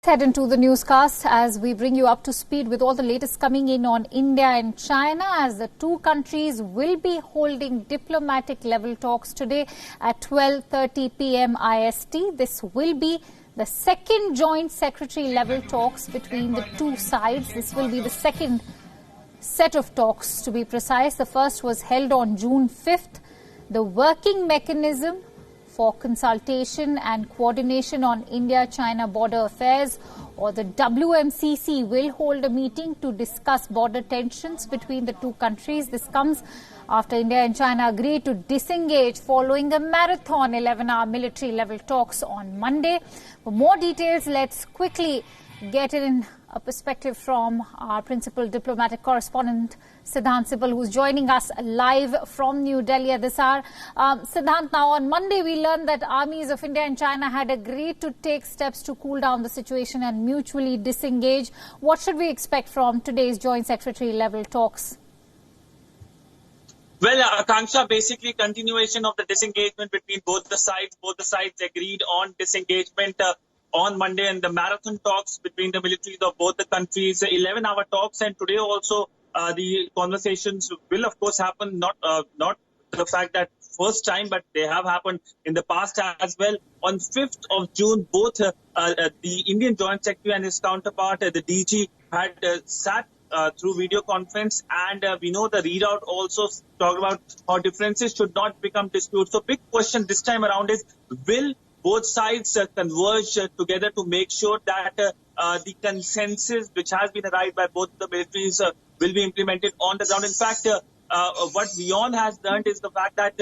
head into the newscast as we bring you up to speed with all the latest coming in on India and China, as the two countries will be holding diplomatic level talks today at 12:30 p.m. IST. This will be the second joint secretary level talks between the two sides. This will be the second set of talks, to be precise. The first was held on June 5th. The working mechanism for consultation and coordination on India-China border affairs, or the WMCC, will hold a meeting to discuss border tensions between the two countries. This comes after India and China agreed to disengage following a marathon 11-hour military level talks on Monday. For more details, let's quickly get in a perspective from our principal diplomatic correspondent, Siddhant Sibal, who's joining us live from New Delhi at this hour. Siddhant, now on Monday we learned that armies of India and China had agreed to take steps to cool down the situation and mutually disengage. What should we expect from today's joint secretary level talks? Well, Akanksha, basically continuation of the disengagement between both the sides. Both the sides agreed on disengagement on Monday, and the marathon talks between the militaries of both the countries, 11-hour talks, and today also the conversations will of course happen, not the fact that first time, but they have happened in the past as well. On 5th of June, both the Indian Joint Secretary and his counterpart, the DG, had sat through video conference, and we know the readout also talked about how differences should not become disputes. So big question this time around is, will both sides converge together to make sure that the consensus which has been arrived by both the militaries will be implemented on the ground. In fact, what WION has learned is the fact that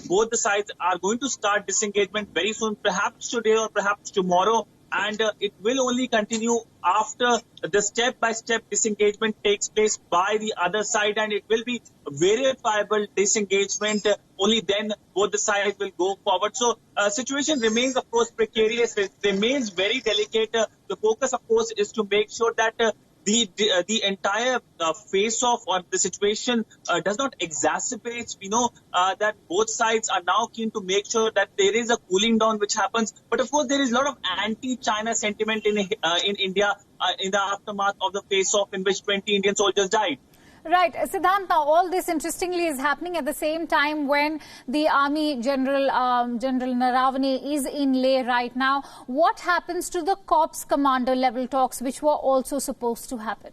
both the sides are going to start disengagement very soon, perhaps today or perhaps tomorrow. And it will only continue after the step-by-step disengagement takes place by the other side, and it will be verifiable disengagement. Only then both the sides will go forward. So situation remains, of course, precarious. It remains very delicate. The focus, of course, is to make sure that the entire face-off or the situation does not exacerbate. We know that both sides are now keen to make sure that there is a cooling down which happens. But of course, there is a lot of anti-China sentiment in India in the aftermath of the face-off in which 20 Indian soldiers died. Right. Siddhant, now all this interestingly is happening at the same time when the Army General Naravane is in Leh right now. What happens to the Corps Commander level talks which were also supposed to happen?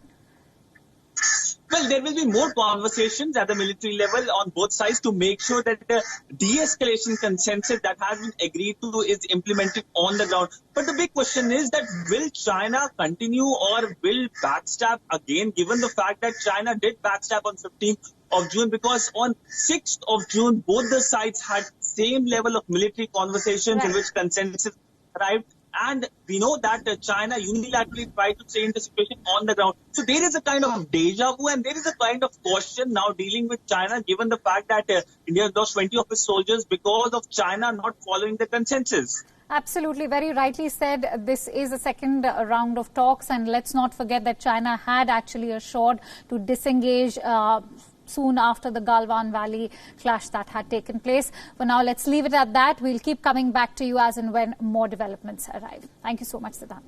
Well, there will be more conversations at the military level on both sides to make sure that the de-escalation consensus that has been agreed to is implemented on the ground. But the big question is that will China continue or will backstab again, given the fact that China did backstab on 15th of June, because on 6th of June, both the sides had same level of military conversations in which consensus arrived. And we know that China unilaterally tried to change the situation on the ground. So there is a kind of deja vu, and there is a kind of caution now dealing with China, given the fact that India lost 20 of its soldiers because of China not following the consensus. Absolutely. Very rightly said. This is a second round of talks, and let's not forget that China had actually assured to disengage soon after the Galwan Valley clash that had taken place. For now, let's leave it at that. We'll keep coming back to you as and when more developments arrive. Thank you so much, Siddhant.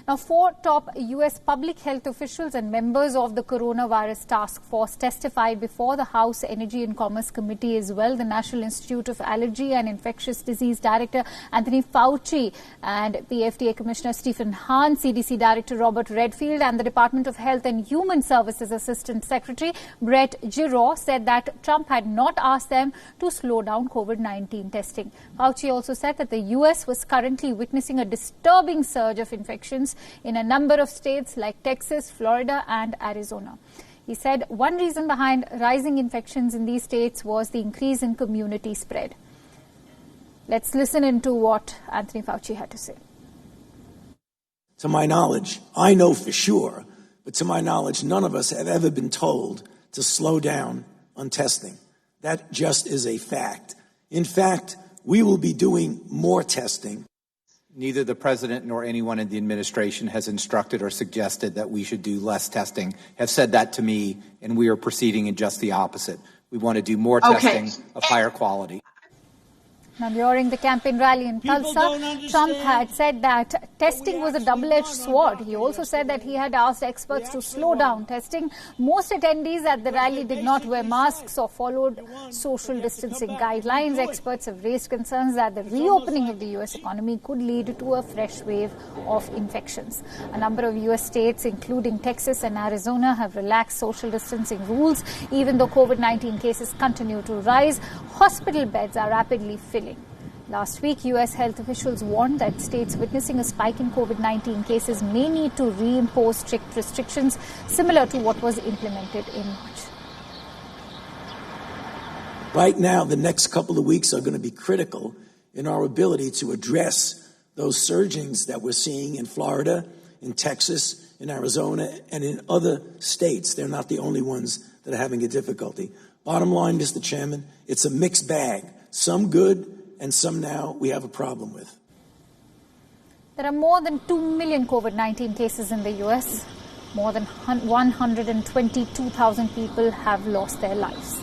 Now, 4 top U.S. public health officials and members of the coronavirus task force testified before the House Energy and Commerce Committee as well. The National Institute of Allergy and Infectious Disease Director Anthony Fauci and the FDA Commissioner Stephen Hahn, CDC Director Robert Redfield, and the Department of Health and Human Services Assistant Secretary Brett Giroir said that Trump had not asked them to slow down COVID-19 testing. Fauci also said that the U.S. was currently witnessing a disturbing surge of infections in a number of states like Texas, Florida, and Arizona. He said one reason behind rising infections in these states was the increase in community spread. Let's listen into what Anthony Fauci had to say. To my knowledge, I know for sure, but to my knowledge, none of us have ever been told to slow down on testing. That just is a fact. In fact, we will be doing more testing. Neither the president nor anyone in the administration has instructed or suggested that we should do less testing, have said that to me, and we are proceeding in just the opposite. We want to do more testing of higher quality. Now, during the campaign rally in Tulsa, Trump had said that testing was a double-edged sword. He also said that he had asked experts to slow down testing. Most attendees at the rally did not wear masks or followed social distancing guidelines. Experts have raised concerns that the reopening of the U.S. economy could lead to a fresh wave of infections. A number of U.S. states, including Texas and Arizona, have relaxed social distancing rules. Even though COVID-19 cases continue to rise, hospital beds are rapidly filling. Last week, U.S. health officials warned that states witnessing a spike in COVID-19 cases may need to reimpose strict restrictions similar to what was implemented in March. Right now, the next couple of weeks are going to be critical in our ability to address those surgings that we're seeing in Florida, in Texas, in Arizona, and in other states. They're not the only ones that are having a difficulty. Bottom line, Mr. Chairman, it's a mixed bag. Some good and some now we have a problem with. There are more than 2 million COVID-19 cases in the U.S. More than 122,000 people have lost their lives.